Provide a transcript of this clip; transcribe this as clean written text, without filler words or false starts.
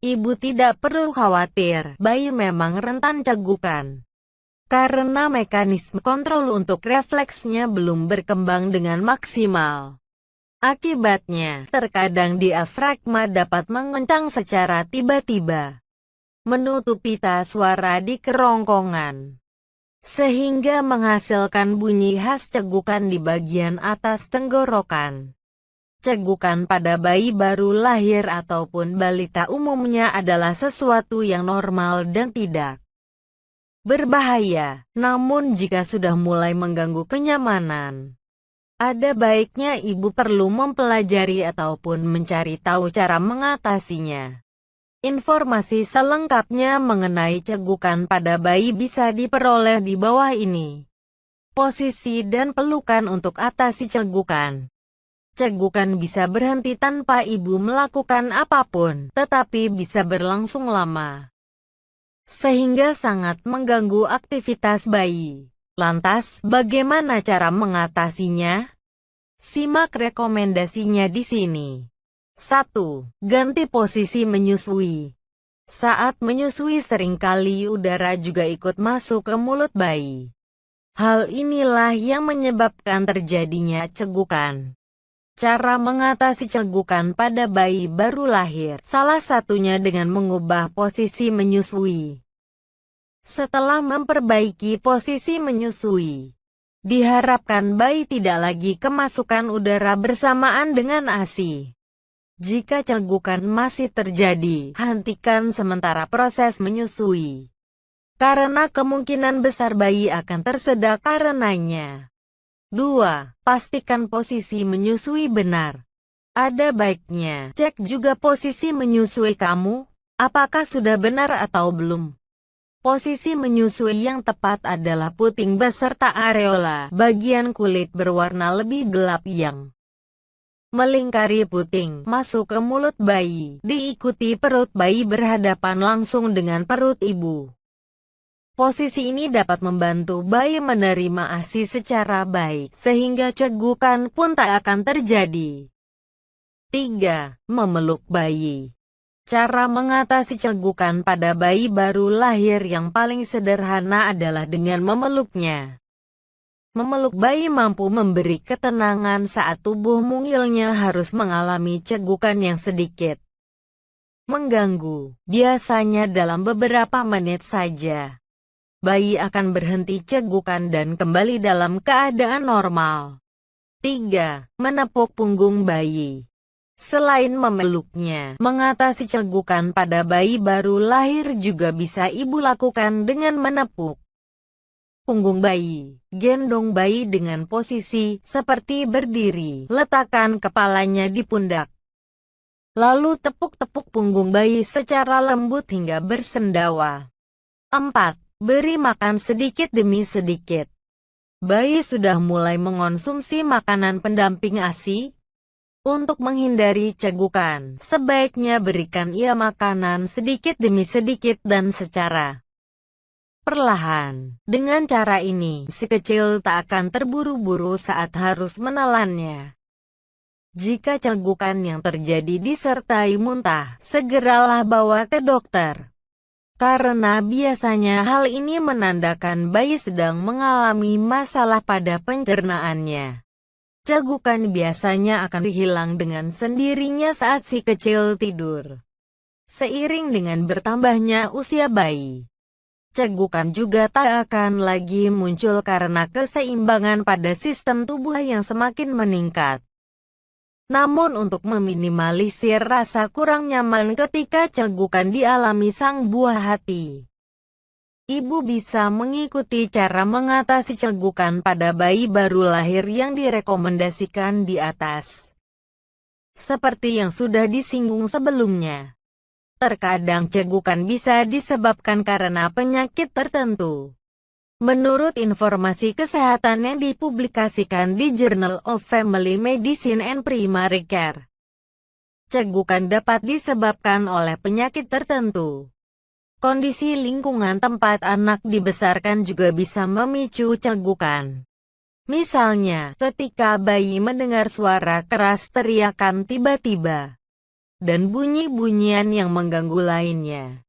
Ibu tidak perlu khawatir, bayi memang rentan cegukan. Karena mekanisme kontrol untuk refleksnya belum berkembang dengan maksimal. Akibatnya, terkadang diafragma dapat mengencang secara tiba-tiba, menutupi tas suara di kerongkongan, sehingga menghasilkan bunyi khas cegukan di bagian atas tenggorokan. Cegukan pada bayi baru lahir ataupun balita umumnya adalah sesuatu yang normal dan tidak berbahaya. Namun jika sudah mulai mengganggu kenyamanan, ada baiknya ibu perlu mempelajari ataupun mencari tahu cara mengatasinya. Informasi selengkapnya mengenai cegukan pada bayi bisa diperoleh di bawah ini. Posisi dan pelukan untuk atasi cegukan. Cegukan bisa berhenti tanpa ibu melakukan apapun, tetapi bisa berlangsung lama, sehingga sangat mengganggu aktivitas bayi. Lantas, bagaimana cara mengatasinya? Simak rekomendasinya di sini. 1. Ganti posisi menyusui. Saat menyusui seringkali udara juga ikut masuk ke mulut bayi. Hal inilah yang menyebabkan terjadinya cegukan. Cara mengatasi cegukan pada bayi baru lahir, salah satunya dengan mengubah posisi menyusui. Setelah memperbaiki posisi menyusui, diharapkan bayi tidak lagi kemasukan udara bersamaan dengan ASI. Jika cegukan masih terjadi, hentikan sementara proses menyusui, karena kemungkinan besar bayi akan tersedak karenanya. 2. Pastikan posisi menyusui benar. Ada baiknya cek juga posisi menyusui kamu, apakah sudah benar atau belum. Posisi menyusui yang tepat adalah puting beserta areola, bagian kulit berwarna lebih gelap yang melingkari puting, masuk ke mulut bayi, diikuti perut bayi berhadapan langsung dengan perut ibu. Posisi ini dapat membantu bayi menerima ASI secara baik, sehingga cegukan pun tak akan terjadi. 3. Memeluk bayi. Cara mengatasi cegukan pada bayi baru lahir yang paling sederhana adalah dengan memeluknya. Memeluk bayi mampu memberi ketenangan saat tubuh mungilnya harus mengalami cegukan yang sedikit mengganggu, biasanya dalam beberapa menit saja. Bayi akan berhenti cegukan dan kembali dalam keadaan normal. 3. Menepuk punggung bayi. Selain memeluknya, mengatasi cegukan pada bayi baru lahir juga bisa ibu lakukan dengan menepuk punggung bayi. Gendong bayi dengan posisi seperti berdiri, letakkan kepalanya di pundak. Lalu tepuk-tepuk punggung bayi secara lembut hingga bersendawa. 4. Beri makan sedikit demi sedikit. Bayi sudah mulai mengonsumsi makanan pendamping ASI. Untuk menghindari cegukan, sebaiknya berikan ia makanan sedikit demi sedikit dan secara perlahan. Dengan cara ini, si kecil tak akan terburu-buru saat harus menelannya. Jika cegukan yang terjadi disertai muntah, segeralah bawa ke dokter. Karena biasanya hal ini menandakan bayi sedang mengalami masalah pada pencernaannya. Cegukan biasanya akan hilang dengan sendirinya saat si kecil tidur. Seiring dengan bertambahnya usia bayi, cegukan juga tak akan lagi muncul karena keseimbangan pada sistem tubuh yang semakin meningkat. Namun untuk meminimalisir rasa kurang nyaman ketika cegukan dialami sang buah hati, ibu bisa mengikuti cara mengatasi cegukan pada bayi baru lahir yang direkomendasikan di atas. Seperti yang sudah disinggung sebelumnya, terkadang cegukan bisa disebabkan karena penyakit tertentu. Menurut informasi kesehatan yang dipublikasikan di Journal of Family Medicine and Primary Care, cegukan dapat disebabkan oleh penyakit tertentu. Kondisi lingkungan tempat anak dibesarkan juga bisa memicu cegukan. Misalnya, ketika bayi mendengar suara keras teriakan tiba-tiba, dan bunyi-bunyian yang mengganggu lainnya.